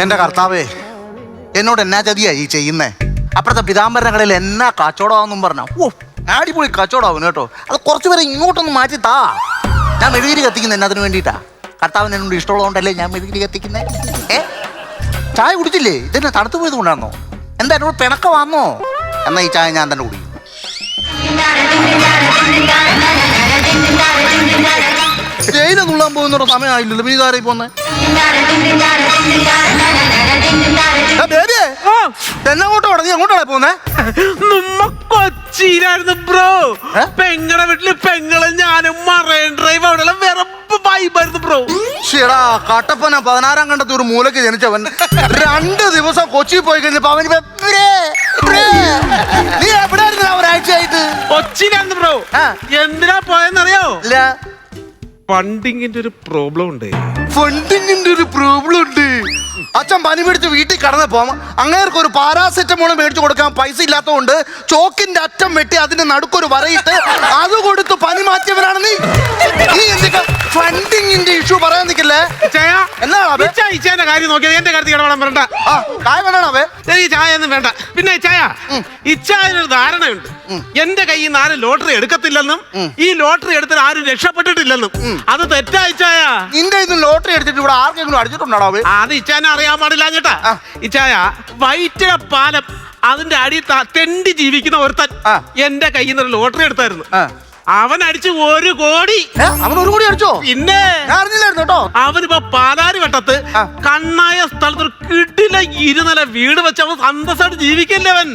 എന്റെ കർത്താവേ, എന്നോട് എന്നാ ചതിയായി ചെയ്യുന്നേ? അപ്പുറത്തെ പിതാംബരന്റെ കടയിൽ എന്നാ കച്ചവടമാണെന്നും പറഞ്ഞ അടിപൊളി കച്ചവടമാവും കേട്ടോ. അത് കുറച്ചു പേരെ ഇങ്ങോട്ടൊന്ന് മാറ്റി താ. ഞാൻ മെഴുകിരി കത്തിക്കുന്നത് എന്നതിന് വേണ്ടിയിട്ടാ. കർത്താവിന് എന്നോട് ഇഷ്ടമുള്ളതുകൊണ്ടല്ലേ ഞാൻ മെഴുകിരി കത്തിക്കുന്നേ. ചായ കുടിച്ചില്ലേ? ഇതെന്നെ തണുത്തു പോയത് കൊണ്ടാണോ? എന്താ എന്നോട് പിണക്കമാണോ? എന്നാ ഈ ചായ ഞാൻ തന്നെ കുടിക്കും. ജയില തുള്ളാൻ പോകുന്നോടോ സമയമായില്ലല്ലോ. പിന്നെ ഇതാരായി പോന്നെ? എന്നെങ്ങോട്ടോ നീ എങ്ങോട്ടാണ് പോന്നെ? കൊച്ചിയിലായിരുന്നു ബ്രോ. പെങ്ങളെ വീട്ടില് പെങ്ങളും ഞാനും മറൈൻ ഡ്രൈവ് അവിടെ വെറപ്പ് വൈബായിരുന്നു ബ്രോ. ശരിടാ, കട്ടപ്പന 16-ാം കണ്ടത്ത് ഒരു മൂലക്ക് ജനിച്ചവൻ 2 ദിവസം കൊച്ചി പോയി കഴിഞ്ഞപ്പോ അവന് നീ എവിടെയായിരുന്നു ഒരാഴ്ചയായിട്ട്? കൊച്ചിയിലായിരുന്നു ബ്രോ. എന്തിനാ പോയെന്നറിയോ? ഇല്ല. ഫണ്ടിങ്ങിന്റെ ഒരു പ്രോബ്ലം ഉണ്ട്. ഫണ്ടിങ്ങിന്റെ ഒരു പ്രോബ്ലം ഉണ്ട്. അച്ഛൻ പനി പിടിച്ച് വീട്ടിൽ കടന്നപ്പോ അങ്ങേർക്ക് ഒരു പാരാസെറ്റമോൾ മേടിച്ചു കൊടുക്കാൻ പൈസ ഇല്ലാത്തതുകൊണ്ട് ചോക്കിന്റെ അറ്റം വെട്ടി അതിന്റെ നടുക്കൊരു വരയിട്ട് അത് കൊടുത്ത് പനി മാറ്റിയവനാണ് നീ. നീ എന്തൊക്കെ ഫണ്ടിങ്ങിന്റെ ഇഷ്യൂ പറയാൻ നിൽക്കില്ലേ? എന്നാ കാര്യം നോക്കിയത് എന്റെ കാര്യത്തിൽ ഇടപെടാൻ വരണ്ട. ചായ വേണേ? എനിക്ക് ചായ ഒന്നും വേണ്ട. പിന്നെ ചായ ഇച്ചായൊരു ധാരണയുണ്ട്. എന്റെ കയ്യിൽ നിന്ന് ആരും ലോട്ടറി എടുക്കത്തില്ലെന്നും ഈ ലോട്ടറി എടുത്തിട്ട് ആരും രക്ഷപ്പെട്ടിട്ടില്ലെന്നും. അത് തെറ്റായി ചായ. നിന്റെ ഇന്ന് ലോട്ടറി എടുത്തിട്ട് ഇവിടെ ആർക്കെങ്കിലും അടിച്ചിട്ടുണ്ടോ? അത് ഇച്ചാനെ അറിയാൻ പാടില്ല ചേട്ടാ. ഇച്ചായ വൈറ്റില പാലം അതിന്റെ അടി തെണ്ടി ജീവിക്കുന്ന ഒരുത്തൻ എന്റെ കയ്യിൽ നിന്ന് ലോട്ടറി എടുത്തായിരുന്നു. അവൻ അടിച്ച് 1 കോടി. അവൻ 1 കോടി അടിച്ചോ? പിന്നെ അറിഞ്ഞില്ലായിരുന്നു കേട്ടോ. അവനിപ്പോ പാലാരി വട്ടത്ത് കണ്ണായ സ്ഥലത്ത് ഒരു കിടില 2 നില വീട് വെച്ച് അവൻ സന്തോഷമായിട്ട് ജീവിക്കല്ലേ അവൻ.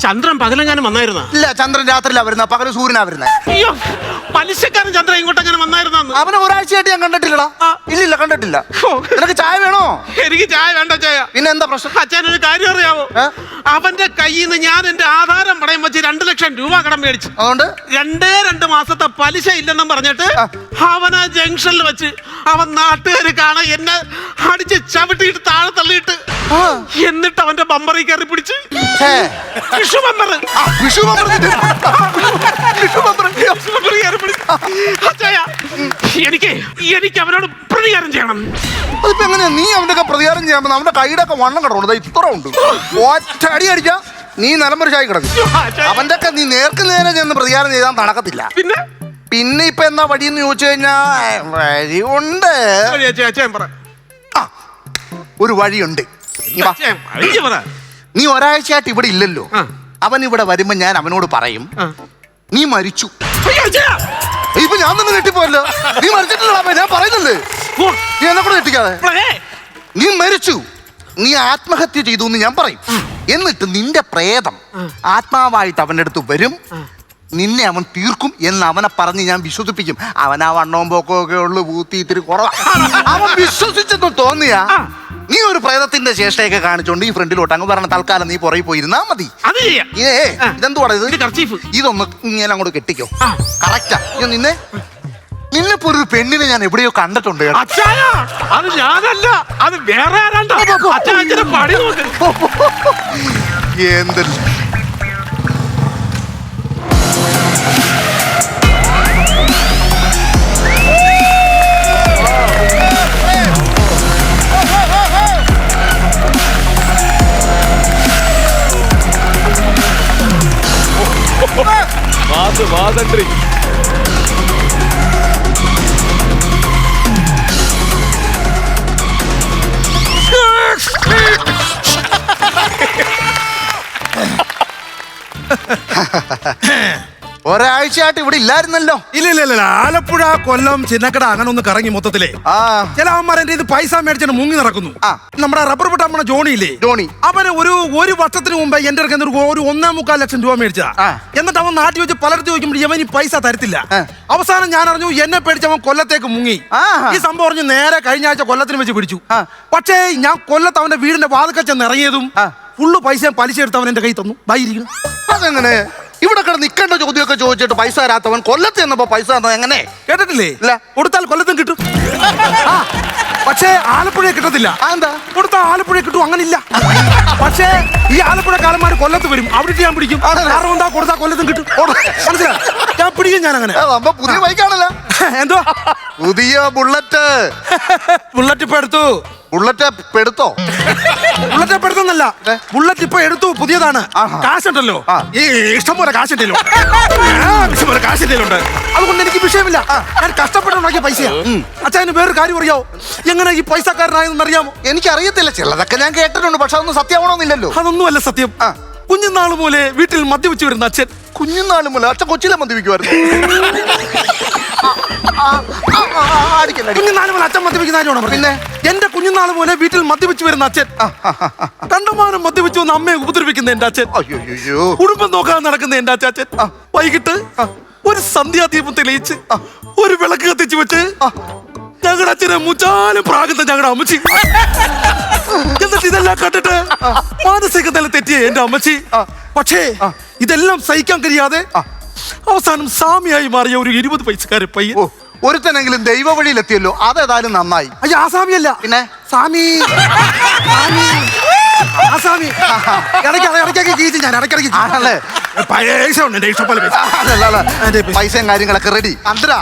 ചന്ദ്രൻ പകലെങ്ങാനും വന്നായിരുന്ന? ഇല്ല, ചന്ദ്രൻ രാത്രിയിലാ വരുന്ന, പകല് സൂര്യനാ വരുന്നത്. അയ്യോ, പലിശക്കാരൻ ചന്ദ്രൻ ഇങ്ങോട്ടെങ്ങനെ വന്നായിരുന്നു? അവനെ ഒരാഴ്ചയായിട്ട് ഞാൻ കണ്ടിട്ടില്ലടാ. ഇല്ലില്ല, കണ്ടിട്ടില്ല. നിനക്ക് ചായ വേണോ? എനിക്ക് ചായ വേണ്ട ചായ. പിന്നെ എന്താ പ്രശ്നം? അച്ഛനൊരു കാര്യം അറിയാവോ? അവന്റെ കയ്യിൽ നിന്ന് ഞാൻ എന്റെ ആധാരം പണയം വെച്ച് 2 ലക്ഷം രൂപ കടം മേടിച്ചു. അതുകൊണ്ട് 2 മാസത്തെ പലിശ ഇല്ലെന്നും പറഞ്ഞിട്ട് അവൻ ആ ജംഗ്ഷനിൽ വെച്ച് അവൻ നാട്ടുകാര് കാണാൻ എന്നെ അടിച്ച് ചവിട്ടിയിട്ട് താഴെ തള്ളിയിട്ട് എന്നിട്ട് അവന്റെ ബമ്പറിൽ കയറി പിടിച്ച് എനിക്ക് അവനോട് പ്രതികാരം ചെയ്യണം. അതിപ്പോ എങ്ങനെയാ നീ അവന്റെ പ്രതികാരം ചെയ്യാൻ? അവന്റെ കൈയുടെ ഒക്കെ വണ്ണം കിടക്കണം, ഇത്ര ഉണ്ട്. ഒറ്റ അടി അടിച്ചാ നീ നിലമ്പരിച്ചായി കിടക്കും. അവന്റെ ഒക്കെ നീ നേർക്ക് നേരെ ചെന്ന് പ്രതികാരം ചെയ്താൽ നടക്കത്തില്ല. പിന്നെ ഇപ്പൊ എന്താ വഴിയെന്ന് ചോദിച്ചു കഴിഞ്ഞാ വഴിയുണ്ട്. ഒരു വഴിയുണ്ട്. നീ ഒരാഴ്ചയായിട്ട് ഇവിടെ ഇല്ലല്ലോ. അവൻ ഇവിടെ വരുമ്പോ ഞാൻ അവനോട് പറയും നീ മരിച്ചു. ഇപ്പൊ ഞാൻ തന്നെ നെട്ടിപ്പോയല്ലോ. നീ മരിച്ചിട്ടില്ല, ഞാൻ പറയുന്നുണ്ട്. നീ എന്നെ കൂടെ നെട്ടിക്കാതെ. നീ മരിച്ചു, നീ ആത്മഹത്യ ചെയ്തു എന്ന് ഞാൻ പറയും. എന്നിട്ട് നിന്റെ പ്രേതം ആത്മാവായിട്ട് അവൻ്റെ അടുത്ത് വരും, നിന്നെ അവൻ തീർക്കും എന്ന് അവനെ പറഞ്ഞ് ഞാൻ വിശ്വസിപ്പിക്കും. അവനാ വണ്ണവും പോക്കോ ഒക്കെ ഉള്ളു, പൂത്തി ഇത്തിരി കുറവാ. അവൻ വിശ്വസിച്ചെന്ന് തോന്നിയാ നീ ഒരു പ്രേതത്തിന്റെ ശേഷയൊക്കെ കാണിച്ചോണ്ട് ഈ ഫ്രണ്ടിലോട്ട് അങ്ങ് പറഞ്ഞ തൽക്കാലം നീ പുറകെ പോയിരുന്നാ മതി. ഇതെന്തുവാ ഇത്? ഇതൊന്ന് ഇങ്ങനെ അങ്ങോട്ട് കെട്ടിക്കോ. കറക്റ്റാ. നിന്നെ നിന്നെപ്പോ ഒരു പെണ്ണിനെ ഞാൻ എവിടെയോ കണ്ടിട്ടുണ്ട്. അത് ഞാനല്ല, അത് വേറെ എന്തല്ല വാദന്ത്രി ഒരാഴ്ചയായിട്ട് ഇവിടെ ഇല്ലായിരുന്നല്ലോ. ഇല്ല, ആലപ്പുഴ, കൊല്ലം, ചിന്നക്കട അങ്ങനെ ഒന്ന് കറങ്ങി മൊത്തത്തിലേ. ചില അവന്മാരെ ഇത് പൈസ മേടിച്ചിട്ട് മുങ്ങി നടക്കുന്നു. നമ്മുടെ റബ്ബർ പൊട്ടാമ്മ ജോണി ഇല്ലേ, ജോണി, അവന് ഒരു വർഷത്തിന് മുമ്പ് എന്റെ അടുത്ത് ഒരു 1.25 ലക്ഷം രൂപ മേടിച്ചാ. എന്നിട്ട് അവൻ നാട്ടിൽ വെച്ച് പലയിടത്ത് ചോദിക്കുമ്പോൾ ഇവൻ ഈ പൈസ തരത്തില്ല. അവസാനം ഞാൻ അറിഞ്ഞു എന്നെ പേടിച്ച് അവൻ കൊല്ലത്തേക്ക് മുങ്ങി. ഈ സംഭവം പറഞ്ഞു നേരെ കഴിഞ്ഞ ആഴ്ച കൊല്ലത്തിന് വെച്ച് പിടിച്ചു. പക്ഷേ ഞാൻ കൊല്ലത്ത് അവന്റെ വീടിന്റെ വാതിൽക്കൽ ചെന്ന് ഇറങ്ങിയതും ഫുള്ള് പൈസ പലിശ എടുത്ത് അവൻ എന്റെ കൈ തന്നു. ഇരിക്കുന്നു. അതെങ്ങനെ? ഇവിടെ കിടന്ന് നിൽക്കേണ്ട ചോദ്യമൊക്കെ ചോദിച്ചിട്ട് പൈസ തരാത്തവൻ കൊല്ലത്ത് ചെന്നപ്പോ പൈസ തന്നത് എങ്ങനെ? കേട്ടിട്ടില്ലേ? ഇല്ല. കൊടുത്താൽ കൊല്ലത്തും കിട്ടും, പക്ഷേ ആലപ്പുഴ കിട്ടത്തില്ല. എന്താ? കൊടുത്താൽ ആലപ്പുഴ കിട്ടും, അങ്ങനില്ല. പക്ഷേ ഈ ആലപ്പുഴ കാലന്മാർ കൊല്ലത്ത് വരും, അവിടെ ഞാൻ പിടിക്കും. കാരണം എന്താ? കൊടുത്താൽ കൊല്ലത്തും കിട്ടും. മനസ്സിലായി? ഞാൻ പിടിക്കും. ഞാൻ അങ്ങനെ പുതിയ ബൈക്കാണല്ലോ. എന്തോ പുതിയ ബുള്ളറ്റ് ഇപ്പൊ എടുത്തു. ബുള്ളറ്റ് പെടുത്തോ? ബുള്ളറ്റ് പെടുത്തുന്നല്ല, ബുള്ളറ്റ് ഇപ്പൊ എടുത്തു, പുതിയതാണ്. കാശുണ്ടല്ലോ, ഈ ഇഷ്ടംപോലെ കാശുണ്ടല്ലോ, ഇഷ്ടംപോലെ കാശുണ്ട്. അതുകൊണ്ട് എനിക്ക് വിഷയമില്ല. ഞാൻ കഷ്ടപ്പെട്ടുണ്ടാക്കിയ പൈസയാ. അച്ഛന് വേറൊരു കാര്യം അറിയാവോ? എങ്ങനെ ഈ പൈസക്കാരനായെന്ന് അറിയാമോ? എനിക്കറിയത്തില്ല, ചിലതൊക്കെ ഞാൻ കേട്ടിട്ടുണ്ട്, പക്ഷെ അതൊന്നും സത്യമാണോന്നില്ലല്ലോ. അതൊന്നുമല്ല സത്യം. കുഞ്ഞുനാള് പോലെ വീട്ടിൽ മദ്യപിച്ചു വരുന്ന അച്ഛൻ. കുഞ്ഞുനാള് പോലെ അച്ഛൻ കൊച്ചിലെ മദ്യപിക്കുമായിരുന്നു. കുഞ്ഞുനാള് പോലെ അച്ഛൻ മദ്യപിക്കുന്ന പിന്നെ എന്റെ കുഞ്ഞുനാള് പോലെ വീട്ടിൽ മദ്യപിച്ചു വരുന്ന അച്ഛൻ. കണ്ടമാനം മദ്യപിച്ചു വന്ന് അമ്മയെ ഉപദ്രവിക്കുന്ന എന്റെ അച്ഛൻ. കുടുംബം നോക്കാൻ നടക്കുന്ന എന്റെ അച്ഛൻ വൈകിട്ട് ഒരു സന്ധ്യാദീപം തെളിയിച്ച് ഒരു വിളക്ക് കത്തിച്ചു വെച്ച് ഞങ്ങളുടെ അച്ഛനെ മുച്ചാലും പ്രാകുന്ന ഞങ്ങളുടെ അമ്മച്ചി. എന്നിട്ട് ഇതെല്ലാം കണ്ടിട്ട് മാനസിക നില തെറ്റിയ എന്റെ അമ്മച്ചി. പക്ഷേ ഇതെല്ലാം സഹിക്കാൻ കഴിയാതെ അവസാനം സാമിയായി മാറിയ ഒരു 20 പൈസക്കാരൻ പയ്യൻ. ഒരുത്തനെങ്കിലും ദൈവ വഴിയിലെത്തിയല്ലോ, അതേതായാലും നന്നായി. അയ്യോ, ആ സാമിയല്ല, പിന്നെ സാമി. പൈസയും കാര്യങ്ങളൊക്കെ റെഡി. അന്തര,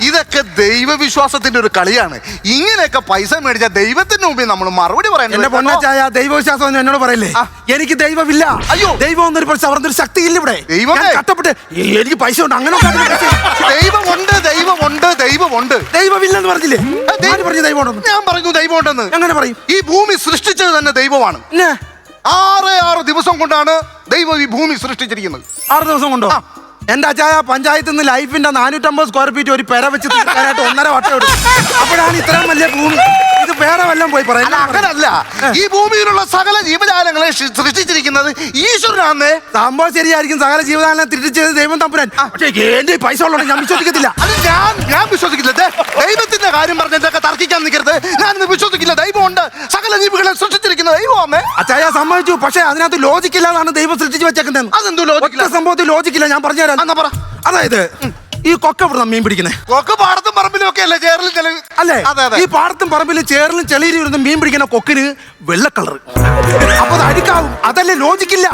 ഇതൊക്കെ ദൈവവിശ്വാസത്തിന്റെ ഒരു കളിയാണ്. ഇങ്ങനെയൊക്കെ പൈസ മേടിച്ച ദൈവത്തിന്റെ മുമ്പിൽ നമ്മൾ മറുപടി പറയണം. എന്റെ പൊന്നച്ചായ, ദൈവവിശ്വാസം എന്നോട് പറയല്ലേ? എനിക്ക് ദൈവമില്ല. അയ്യോ, ദൈവം എന്നൊരു ശക്തി ഇല്ല ഇവിടെ. ദൈവമേ, കഷ്ടപ്പെട്ട് എനിക്ക് പൈസ ഉണ്ട്, അങ്ങനെ ദൈവമുണ്ട്, ദൈവമുണ്ട്, ദൈവമുണ്ട്. ദൈവമില്ലെന്ന് പറഞ്ഞില്ലേ? പറഞ്ഞു ദൈവമുണ്ടെന്ന്. ഞാൻ പറഞ്ഞു ദൈവമുണ്ടെന്ന്. എങ്ങനെ പറയും? ഈ ഭൂമി സൃഷ്ടിച്ചത് തന്നെ ദൈവമാണ്. 6 ദിവസം കൊണ്ടാണ് ദൈവം ഈ ഭൂമി സൃഷ്ടിച്ചിരിക്കുന്നത്. 6 ദിവസം കൊണ്ടോ? എന്റെ അച്ചായ, പഞ്ചായത്തിൽ നിന്ന് ലൈഫിന്റെ 450 സ്ക്വയർ ഫീറ്റ് ഒരു പെര വെച്ച് തീർക്കാനായിട്ട് 1.5 വട്ടം എടുക്കും. അപ്പോഴാണ് ഇത്രയും വലിയ ഭൂമി. ഇത് വേറെ വല്ലതും പോയി പറയാം. അങ്ങനല്ല, ഈ ഭൂമിയിലുള്ള സകല ജീവജാലങ്ങളെ സൃഷ്ടിച്ചിരിക്കുന്നത് ഈശ്വരനാന്നേ. സംഭവം ശരിയായിരിക്കും, സകല ജീവജാലങ്ങളെ തിരിച്ചത് ദൈവം തമ്പുരാൻ. പക്ഷേ എന്റെ പൈസ ഉള്ളത് ഞാൻ വിശ്വസിക്കത്തില്ല. അത് ഞാൻ വിശ്വസിക്കില്ല. ദൈവത്തിന്റെ കാര്യം പറഞ്ഞൊക്കെ തർക്കിക്കാൻ നിൽക്കരുത്. ഞാനിന്ന് വിശ്വസിക്കില്ല. ദൈവമുണ്ട്, സകല ജീവികളെ സൃഷ്ടിച്ചിരിക്കുന്ന ദൈവമാന്നേ. അച്ചായ സമ്മതിച്ചു, പക്ഷേ അതിനകത്ത് ലോജിക്കില്ലാതാണ് ദൈവം സൃഷ്ടിച്ച് വെച്ചേക്കുന്നത്. അതെന്തോ ലോജിക്കില്ല? സംഭവത്തിൽ ലോജിക്കില്ല, ഞാൻ പറഞ്ഞുതരാം. അതായത് ഈ കൊക്ക ഇവിടെ മീൻ പിടിക്കുന്നത്, കൊക്ക് പാടത്തും പറമ്പിലും ഒക്കെ അല്ലേ, ചേറലും അല്ലേ? ഈ പാടത്തും പറമ്പിലും ചേറിലും ചെളിയിലും ഇരുന്ന് മീൻ പിടിക്കുന്ന കൊക്കിന് വെള്ള കളർ. അപ്പൊ അത് അഴുക്കാവും. അതല്ലേ ലോജിക്കില്ല?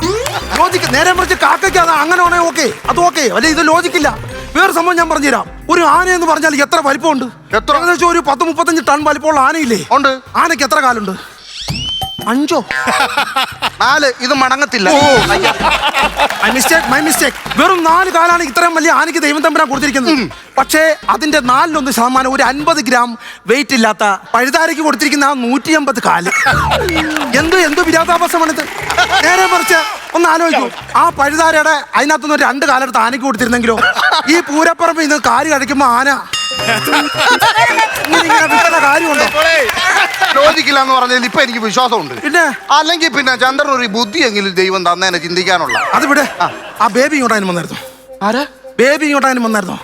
ലോജിക്ക് നേരെ മറിച്ച് കാക്കയ്ക്ക് അത് അങ്ങനെ ആണേ ഓക്കെ, അത് ഓക്കെ. അല്ലെ, ഇത് ലോജിക്കില്ല. വേറെ സംഭവം ഞാൻ പറഞ്ഞുതരാം. ഒരു ആന എന്ന് പറഞ്ഞാൽ എത്ര വലിപ്പമുണ്ട്? ഏകദേശം ഒരു 10-35 ടൺ വലിപ്പമുള്ള ആനയില്ലേ? ഉണ്ട്. ആനയ്ക്ക് എത്ര കാലുണ്ട്? 5 4. ഇത് മടങ്ങത്തില്ല. My mistake. വെറും 4 കാലാണ് ഇത്രയും വലിയ ആനയ്ക്ക് ദൈവം തമ്പുരാൻ കൊടുത്തിരിക്കുന്നത്. പക്ഷേ അതിന്റെ 4.1% ഒരു 50 ഗ്രാം വെയിറ്റ് ഇല്ലാത്ത പഴുതാരയ്ക്ക് കൊടുത്തിരിക്കുന്ന ആ 150 കാല്. എന്ത് വിരോധാഭാസമാണിത്? നേരെ മറിച്ച് ഒന്ന് ആലോചിക്കൂ, ആ പഴുതാരയുടെ അതിനകത്തുനിന്ന് ഒരു 2 കാലെടുത്ത് ആനയ്ക്ക് കൊടുത്തിരുന്നെങ്കിലോ? ഈ പൂരപ്പറമ്പ് ഇത് കാല് കഴിക്കുമ്പോ ആന കാര്യമുണ്ടോ? ലോജിക്കില്ല എന്ന് പറഞ്ഞാൽ ഇപ്പൊ എനിക്ക് വിശ്വാസമുണ്ട്. പിന്നെ അല്ലെങ്കിൽ പിന്നെ ചന്ദ്രൻ ഒരു ബുദ്ധിയെങ്കിലും ദൈവം തന്നേനെ ചിന്തിക്കാനുള്ള. അത് വിടെ. ആ ബേബി ഇങ്ങോട്ടാനും വന്നായിരുന്നു. ആരാ ബേബി ഇങ്ങോട്ടാനും വന്നായിരുന്നോ?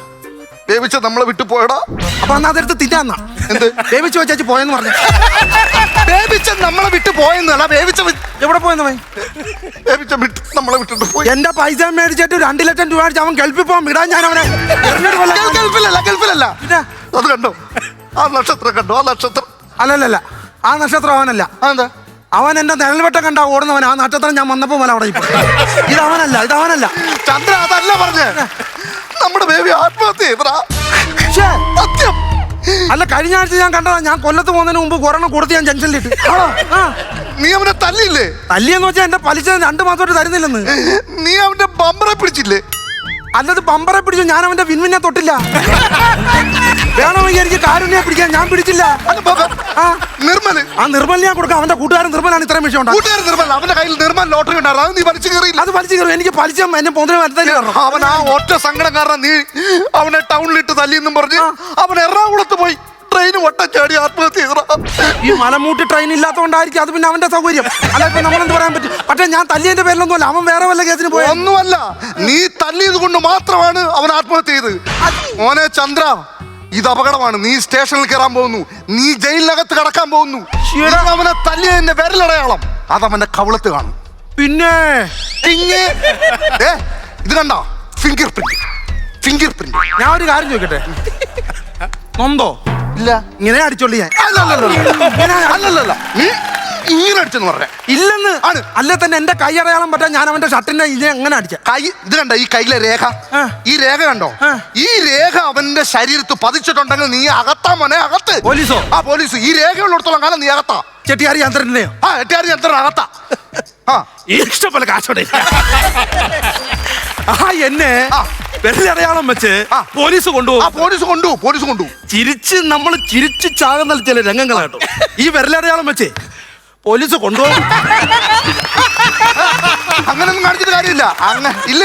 ബേബിച്ച നമ്മളെ വിട്ടു പോയടാ. അപ്പൊ അന്ന് അതെടുത്ത് തിന്നാ. എന്ത് ബേബിച്ച് വെച്ചു പോയെന്ന് പറഞ്ഞു? ബേബിച്ച നമ്മളെ വിട്ടു പോയെന്നല്ല, ബേബിച്ച എവിടെ പോയെന്ന് പോയി? ബേബിച്ച വിട്ട് നമ്മളെ വിട്ടിട്ട് പോയി. എന്റെ പൈസ മേടിച്ചിട്ട് 2 ലക്ഷം രൂപ അടിച്ച് അവൻ ഗൾഫിൽ പോകാൻ വിടാൻ ഞാൻ അവനെ. ഗൾഫിലല്ല. അത് കണ്ടോ? ആ നക്ഷത്രം കണ്ടോ? ആ നക്ഷത്രം അല്ലല്ല, ആ നക്ഷത്രം അവനല്ല. അതെന്താ? അവൻ എന്റെ നിഴൽവട്ടം കണ്ടാ ഓടുന്നവൻ. ആ നക്ഷത്രം ഞാൻ വന്നപ്പോ പോലെ അവിടെ ഇപ്പൊ. ഇതവനല്ല ചന്ദ്ര, അതല്ല പറഞ്ഞേ. നമ്മുടെ ബേബി ആത്മഹത്യ ചെയ്തടാ. സത്യം. അല്ല, കഴിഞ്ഞ ആഴ്ച ഞാൻ കണ്ടതാ. ഞാൻ കൊല്ലത്ത് പോകുന്നതിന് മുമ്പ് കൊറോണ കൊടുത്ത് ഞാൻ ജംഗ്ഷനിലിട്ട്. നീ അവനെ തല്ലിയില്ലേ? തല്ലിയെന്ന് വെച്ചാൽ എന്റെ പലിശ 2 മാസമായിട്ട് തരുന്നില്ലെന്ന്. നീ അവന്റെ ബമ്പറെ പിടിച്ചില്ലേ? അല്ലത് പമ്പറെ പിടിച്ചു, ഞാൻ അവന്റെ വിൻവിനെ തൊട്ടില്ല. വേണമെങ്കിൽ എനിക്ക് കാരുണ്യെ പിടിക്കാൻ, ഞാൻ പിടിച്ചില്ല. നിർമ്മല്, ആ നിർമ്മൽ ഞാൻ കൊടുക്കാം. അവന്റെ കൂട്ടുകാരൻ നിർമ്മലാണ് ഇത്രയും വിഷയം കൂട്ടുകാരൻ നിർമ്മൽ. അവന്റെ കയ്യിൽ നിർമ്മൽ ലോട്ടറി ഉണ്ടായിരുന്നു. അത് നീ വലിച്ചു കയറിയില്ല. അത് വലിച്ചു കയറും. എനിക്ക് പലിശ എന്നെ പോന്നിന് വരുത്തല്ലേ. അവൻ ആ ഒറ്റ സങ്കടം കാരണം നീ അവനെ ടൗണിലിട്ട് തല്ലിയെന്നും പറഞ്ഞ് അവൻ എറണാകുളത്ത് പോയി ട്രെയിന് വട്ടം ചാടി ആത്മഹത്യ ചെയ്ത. ഈ മലമൂട്ടി ട്രെയിൻ ഇല്ലാത്തതുകൊണ്ടായിരിക്കും. അത് പിന്നെ അവന്റെ സൗകര്യം. അല്ല, ഇപ്പൊ നമ്മളെന്ത് പറയാൻ പറ്റും? പക്ഷെ ഞാൻ തല്ലിയതിന്റെ പേരിലൊന്നുമല്ല. അവൻ വേറെ വല്ല കേസിന് പോയി. ഒന്നുമല്ല, നീ തല്ലിയത് കൊണ്ട് മാത്രമാണ് അവൻ ആത്മഹത്യ ചെയ്ത്. മോനെ ചന്ദ്ര, ഇത് അപകടമാണ്. നീ സ്റ്റേഷനിൽ കയറാൻ പോകുന്നു. നീ ജയിലിനകത്ത് കടക്കാൻ പോകുന്നു. അവനെ തല്ലിയതിന്റെ വിരലടയാളം അതവന്റെ കവിളത്ത് കാണും. പിന്നെ ഇത് കണ്ടോ? Finger print. ഞാൻ ഒരു കാര്യം ചോദിക്കട്ടെ, നൊന്തോ? ഇല്ല. ഇങ്ങനെ അടിച്ചോളി ഞാൻ. അല്ലല്ല. ഇങ്ങനെ അടിച്ചെന്ന് പറഞ്ഞ ഇല്ലെന്ന് ആണ്. അല്ലേ തന്നെ എന്റെ കൈ അടയാളം പറ്റാൻ ഞാൻ അവന്റെ ഷർട്ടിന്റെ ഇത് എങ്ങനെ അടിച്ച കൈ ഇത് കണ്ട ഈ കയ്യിലെ രേഖ, ഈ രേഖ കണ്ടോ? ഈ രേഖ അവന്റെ ശരീരത്ത് പതിച്ചിട്ടുണ്ടെങ്കിൽ നീ അകത്താ മോനെ, അകത്ത്. പോലീസോ? ആ പോലീസ്. ഈ രേഖയുള്ളിടത്തോളം കാലം നീ അകത്താ. ചെട്ടിയാരി യന്ത്രത്തിന്റെയോ? ആ എട്ടാരി യന്ത്രം അകത്താ. ഇഷ്ടംപോലെ കാശോടെ എന്നെ വിരലടയാളം വെച്ച് പോലീസ് കൊണ്ടുപോകും. പോലീസ് കൊണ്ടുപോകും. നമ്മൾ ചിരിച്ച് ചാകുന്ന ചില രംഗങ്ങളാട്ടോ ഈ വിരലടയാളം വെച്ച് പോലീസ് കൊണ്ടുപോകും. അങ്ങനൊന്നും കാണിച്ചിട്ട് കാര്യമില്ല. ഇല്ല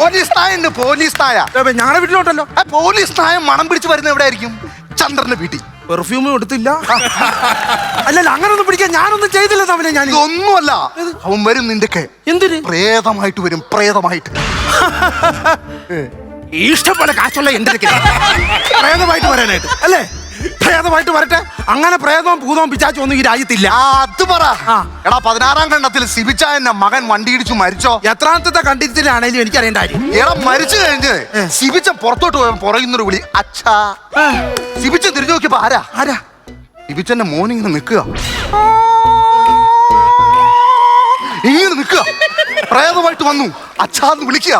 പോലീസ് നായ ഉണ്ട്. പോലീസ് നായ ഞങ്ങളുടെ വീട്ടിലോട്ടല്ലോ. പോലീസ് നായ മണം പിടിച്ച് വരുന്നത് എവിടെ ആയിരിക്കും? ചന്ദ്രന്റെ വീട്ടിൽ. പെർഫ്യൂമും എടുത്തില്ല. അല്ലല്ല അങ്ങനൊന്നും പിടിക്കാൻ ഞാനൊന്നും ചെയ്തില്ല തമ്മിലെ. ഞാൻ ഒന്നുമല്ല. അവൻ വരും നിന്റെക്കെ. എന്തിന്? പ്രേതമായിട്ട് വരും. പ്രേതമായിട്ട്. ഇഷ്ടംപോലെ കാശുള്ള എന്റെ പ്രേതമായിട്ട് വരാനായിട്ട് അല്ലേ? പ്രേതമായിട്ട് വരട്ടെ. അങ്ങനെ പ്രേതവും ഭൂതവും പിച്ചാച്ചും ഒന്നും ഈ രാജ്യത്തില്ല. അത് പറ. എടാ 16-ാം ഖണ്ഡത്തിൽ സിബിച്ചായന്റെ മകൻ വണ്ടി ഇടിച്ചു മരിച്ചോ? എത്രാമത്തെ കണ്ടിത്തിലാണേലും എനിക്കറിയേണ്ട കാര്യം. എടാ മരിച്ചു കഴിഞ്ഞ് സിബിച്ച പുറത്തോട്ട് പോയപ്പോ പുറയുന്നൊരു വിളി അച്ഛാ. സിബിച്ച തിരിഞ്ഞു നോക്കിയപ്പോ ആരാ? സിബിച്ചന്റെ മോനിങ്ങനെ നിൽക്കുക. ഇങ്ങനെ നിൽക്കുക. പ്രേതമായിട്ട് വന്നു. അച്ഛാന്ന് വിളിക്കുക.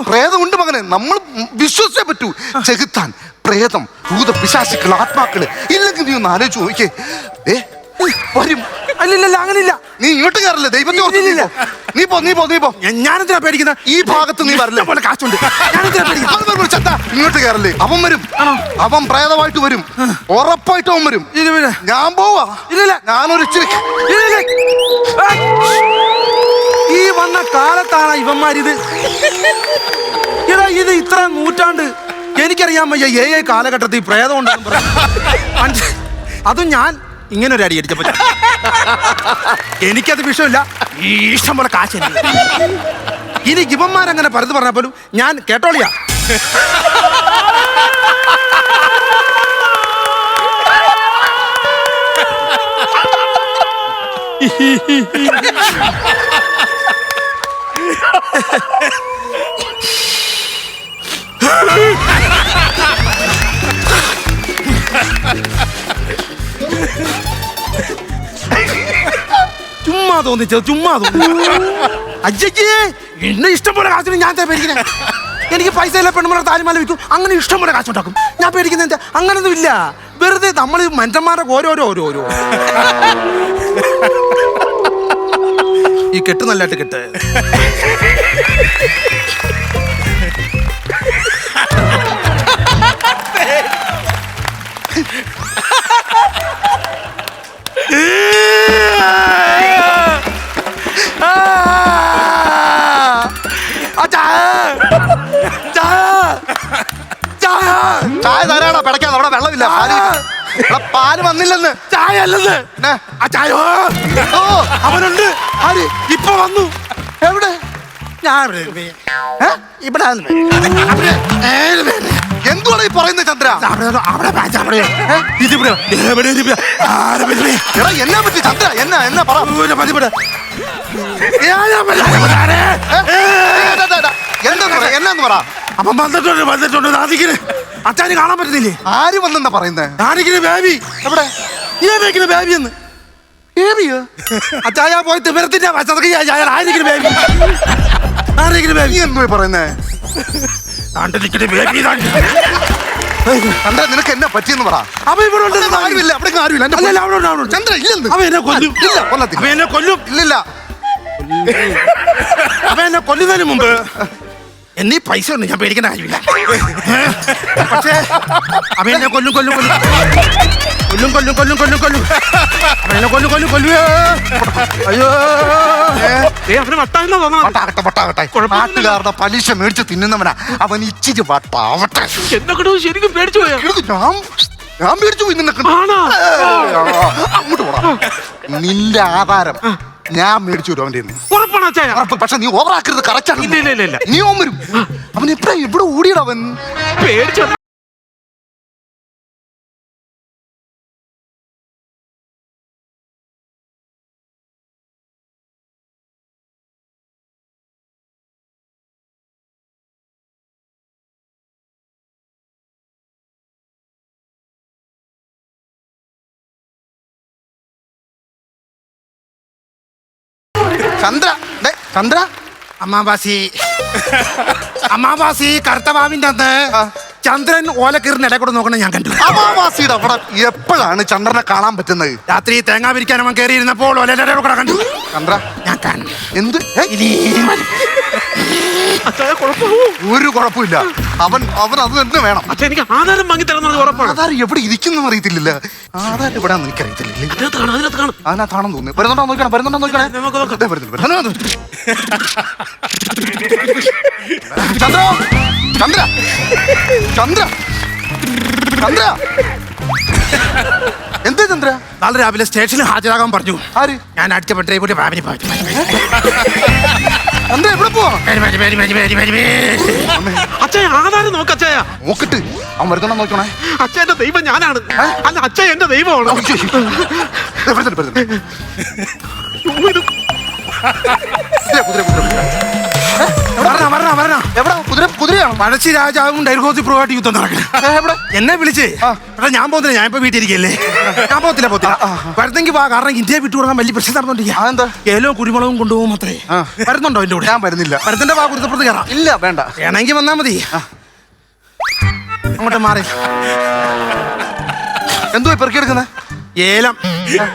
പ്രേതമുണ്ട് മകനെ. നമ്മൾ വിശ്വസിച്ചേ പറ്റൂ. ചെകുത്താൻ, പ്രേതം, ഭൂത, പിശാചുക്കൾ, ആത്മാക്കള് ഇല്ലെങ്കിൽ നീ ഒന്ന് ആലോചിച്ച് നോക്കിയേ. വരും. അല്ലല്ല അങ്ങനില്ല. നീ ഇങ്ങോട്ട് കയറില്ലേ? ദൈവത്തെ നീ പോ. ഞാനെന്തിനാ പേടിക്കുന്നത്? ഈ ഭാഗത്ത് നീ വരില്ല. പോലെ കാശുണ്ട്. ഇങ്ങോട്ട് കയറില്ലേ? അവൻ വരും. അവൻ പ്രേതമായിട്ട് വരും. ഉറപ്പായിട്ട് അവൻ വരും. ഞാൻ പോവാ. ഞാനൊരു ഇച്ചിരി ഈ വന്ന കാലത്താണ് ഇവന്മാരിത്. ഇത് ഇത്ര നൂറ്റാണ്ട് എനിക്കറിയാൻ വയ്യ. ഏ കാലഘട്ടത്തിൽ പ്രേതം ഉണ്ടെന്ന് പറഞ്ഞു. അതും ഞാൻ ഇങ്ങനെ ഒരു അടി അടിച്ചപ്പോ എനിക്കത് വിഷയമില്ല. ഇഷ്ടം പോലെ കാശ്. ഇനി ഇവന്മാരങ്ങനെ പലത് പറഞ്ഞപ്പോലും ഞാൻ കേട്ടോളിയാ. ചുമ്മാ തോന്നിച്ചു. അജ്ജേ എന്നെ ഇഷ്ടം പോലെ കാശിന് ഞാൻ പേടിക്കുന്നത്. എനിക്ക് പൈസ ഇല്ല. പെണ്ണുമ്പിള താലിമാല വിൽക്കും. അങ്ങനെ ഇഷ്ടം പോലെ കാശുണ്ടാക്കും. ഞാൻ പേടിക്കുന്നത് എന്താ? അങ്ങനൊന്നും ഇല്ല. വെറുതെ നമ്മൾ മനുഷ്യന്മാരുടെ ഓരോരോ ഈ കെട്ട് നല്ലതായിട്ട് കെട്ട്. ചായ തരാടാ പിടയ്ക്കാൻ. അവിടെ വെള്ളമില്ല. പാല് വന്നില്ലെന്ന്. ചായ അല്ലെന്ന്. ചായോ അവനുണ്ട്. ഇപ്പൊ വന്നു. എവിടെ? ഞാൻ ഇവിടെ എന്തുവാണ് ഈ പറയുന്നത് ചന്ദ്ര? എന്നാ പറ്റി ചന്ദ്ര? എന്നാ പറ. എന്നാന്ന് പറ. അപ്പം വന്നിട്ടുണ്ട് നാദിക്കിന്. അച്ഛന് കാണാൻ പറ്റുന്നില്ലേ? ആര് വന്നെന്നാ പറയുന്നേ? നാദിക്കിന് ബേബി. എവിടെ? ഏതിന് ബേബി എന്ന്? ബേബിയോ? അച്ചായ പോയി തിമരത്തിന്റെ ആയിരിക്കും ബേബി. ആരെങ്കിലും ബേബി എന്തുവാ പറയുന്നേ? ചന്ദ്ര നിനക്ക് എന്നാ പറ്റിയെന്ന് പറ. അവ ഇവിടെ ആരുമില്ല. അവിടെ ആരുമില്ല. ചന്ദ്ര ഇല്ലെന്ന്. അവ എന്നെ കൊല്ലും. ഇല്ല കൊല്ലത്തില്ല. അവ എന്നെ കൊല്ലും. ഇല്ലില്ല. അവ എന്നെ കൊല്ലുന്നതിന് മുമ്പ് എന്നീ പൈസ ഉണ്ട്. ഞാൻ പേടിക്കേണ്ട കാര്യമില്ല. പക്ഷേ അവ എന്നെ കൊല്ലും. അയ്യോ അവന് വട്ടാണെന്ന് തോന്നണം. നാട്ടുകാരുടെ പലിശ മേടിച്ച് തിന്നുന്നവനാ അവൻ. ഇച്ചിരി വട്ടാവട്ടെ. എന്നെ കൊണ്ട് ശരിക്കും പേടിച്ചു പോയാ? ഞാൻ പേടിച്ചു പോയി. നിന്നെ അങ്ങോട്ട് പോടാ. നിന്റെ ആധാരം ഞാൻ മേടിച്ചു വരും അവന്റെ. ഉറപ്പാണ് അച്ചായ. പക്ഷെ നീ ഓവറാക്കരുത്. കറക്റ്റാണ്. ഇല്ല. നീ ഓൻ വരും. അവൻ എപ്പോഴാ ഇവിടെ ഓടിയടവൻ? പേടിച്ചു. ചന്ദ്ര ദേ, ചന്ദ്ര അമ്മാവാസി കറുത്തവാവിന്റെ അന്ന് ചന്ദ്രൻ ഓലക്കീറിന് ഇടയിൽ കൂടെ നോക്കണം ഞാൻ കണ്ടു. അമാവാസിയുടെ അവിടെ എപ്പോഴാണ് ചന്ദ്രനെ കാണാൻ പറ്റുന്നത്? രാത്രി തേങ്ങ വിരിക്കാൻ അവൻ കയറിയിരുന്നപ്പോൾ ഓലയുടെ ഇടയിൽ കൂടെ കണ്ടു. ചന്ദ്ര ഞാൻ കാണും. എന്ത് ഇനി അച്ഛാ കുഴപ്പമോ? ഒരു കുഴപ്പമില്ല. അവൻ അത് തന്നെ വേണം. അച്ഛാ എനിക്ക് ആധാരം വാങ്ങി തരുന്നത് ഉറപ്പാണ്. ആധാരം എവിടെ ഇരിക്കുന്നു അറിയത്തില്ല. ആധാരം എവിടെ എനിക്കറിയത്തില്ല. അതിനകത്ത് കാണും. അതിനകത്താണെന്ന് തോന്നുന്നു. വരുന്നുണ്ടോ നോക്കണേ. നമുക്ക് നോക്കാം. ചന്ദ്ര ചന്ദ്ര ചന്ദ്ര ചന്ദ്ര എന്താ ചന്ദ്ര? നാളെ രാവിലെ സ്റ്റേഷനിൽ ഹാജരാകാൻ പറഞ്ഞു. ആര്? ഞാൻ അടിച്ച പെട്ടേ കൂടി ഭാവനി ചന്ദ്ര എവിടെ പോവാ? അച്ഛാ ആധാരം നോക്കച്ചായ. നോക്കിട്ട് അവൻ വരുന്നുണ്ടോ നോക്കണേ. അച്ഛ എന്റെ ദൈവം ഞാനാണ്. അല്ല അച്ഛ എന്റെ ദൈവമാണ്. കുതിരയാണോ? പഴശ്ശി രാജാവും ഡൽഹോസി പ്രൂവായിട്ട് യുദ്ധം നടക്കണം. എന്നെ വിളിച്ച് ഞാൻ പോകുന്നില്ല, ഞാൻ ഇപ്പൊ വീട്ടിലിരിക്കല്ലേ, ഞാൻ പോത്തില്ല വരുന്നെങ്കിൽ വാ. കാരണം ഇന്ത്യയെ വിട്ടു കൊടുക്കാൻ വലിയ പ്രശ്നം നടന്നോണ്ടിരിക്കുക. ഏലവും കുരുമുളകും കൊണ്ടുപോകും അത്രേ. വരുന്നുണ്ടോ എന്റെ കൂടെ? ഞാൻ വരുന്നില്ല. വരുത്തിന്റെ വാ കുരുത്തപ്പുറത്ത് കയറാം. ഇല്ല വേണ്ട. വേണമെങ്കിൽ വന്നാ മതി. അങ്ങോട്ട് മാറി. എന്തോ പെറുക്കിയെടുക്കുന്നത്? ഏലം.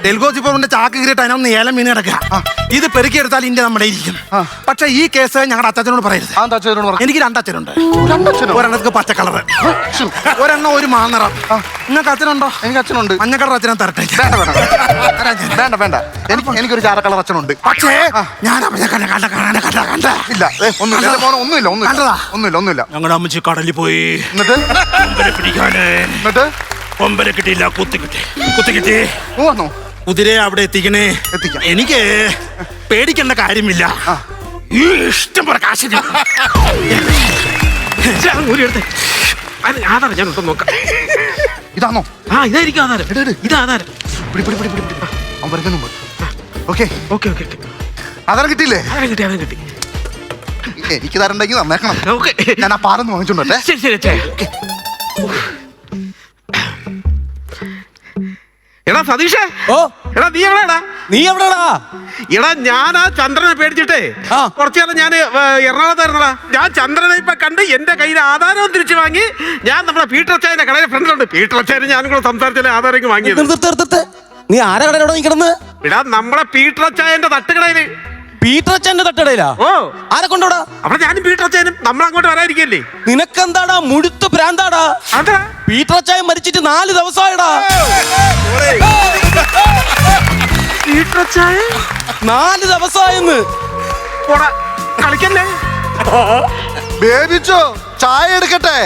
ഡൽഹോസി പ്രൂവിന്റെ ചാക്ക് കീറിയിട്ട് അതിനൊന്ന് ഏലം മീൻ കിടക്കുക. ഇത് പെരുക്കിയെടുത്താൽ ഇന്ത്യ നമ്മുടെ ഇരിക്കും. പക്ഷെ ഈ കേസ് ഞങ്ങളുടെ അച്ഛനോട് പറയരുത്. എനിക്ക് രണ്ടച്ഛനുണ്ട്. ഒരെണ്ണത്തിന് പച്ച കളറ്, ഒരെണ്ണം ഒരു മാനിറം. നിങ്ങൾക്ക് അച്ഛനുണ്ടോ? എനിക്ക് അച്ഛനുണ്ട്. മഞ്ഞ കളർ അച്ഛനെ തരട്ടെ. വേണ്ട വേണ്ട. എനിക്കൊരു ചാര കളർ അച്ഛനുണ്ട്. പക്ഷേ ഞാൻ ഇല്ല ഒന്നുമില്ല. ഞങ്ങളുടെ അമ്മച്ചി കടലിൽ പോയി. എന്നിട്ട് കൊമ്പല കിട്ടിയില്ല, കുത്തി കിട്ടി. വന്നോ? കുതിരയെ അവിടെ എത്തിക്കണേ. എനിക്ക് പേടിക്കേണ്ട കാര്യമില്ല. ഇഷ്ടം പോലെ കാശ്. ആധാരം ഞാൻ ഒട്ടും നോക്കാം. ഇതാണോ? ഇതായിരിക്കും ആധാരം. ഇതാധാരം. അവൻ വരുന്ന മുമ്പ്. ഓക്കെ. ആധാരം കിട്ടിയില്ലേ? ആധാരം കിട്ടി. എനിക്ക് തരണ്ടെങ്കിൽ നന്നേക്കണം. ഓക്കെ. ഞാൻ ആ പാറന്ന് വാങ്ങിച്ചോണ്ടേ. ശരി. എടാ സതീഷേ. എടാ നീ എവിടെടാ? എടാ ഞാൻ ആ ചന്ദ്രനെ പേടിച്ചിട്ടേ കുറച്ചു നേരം ഞാൻ എറണാകുളത്തായിരുന്നടാ. ഞാൻ ചന്ദ്രനെ ഇപ്പൊ കണ്ട് എന്റെ കയ്യിൽ ആധാരവും തിരിച്ചു വാങ്ങി. ഞാൻ നമ്മുടെ പീറ്റർ അച്ചായന്റെ കടയിലെ ഫ്രണ്ടിലുണ്ട്. പീറ്റർ അച്ചായന് ഞാനും കൂടെ സംസാരിച്ചാലേ ആധാരം വാങ്ങിയത്. നീ ആരാ കടയിലോടെ നിൽക്കണെന്ന്? എടാ നമ്മുടെ പീറ്റർ അച്ചായന്റെ തട്ടുകടയില്. പീറ്റർ അച്ഛന്റെ തട്ടടയിലാ? ആരെ കൊണ്ടോടാ? അവിടെ ഞാനും പീറ്റർ അച്ചായനും നമ്മൾ അങ്ങോട്ട് വരാതിരിക്കല്ലേ? നിനക്കെന്താടാ മുഴുത്ത ഭ്രാന്താടാ? അതാ പീറ്റർ അച്ചായൻ മരിച്ചിട്ട് 4 ദിവസമായടാ. പീറ്റർ അച്ചായ 4 ദിവസമായെന്ന്. കളിക്കല്ലേ? ബേബിച്ചോ ചായ എടുക്കട്ടെ?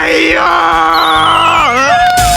അയ്യോ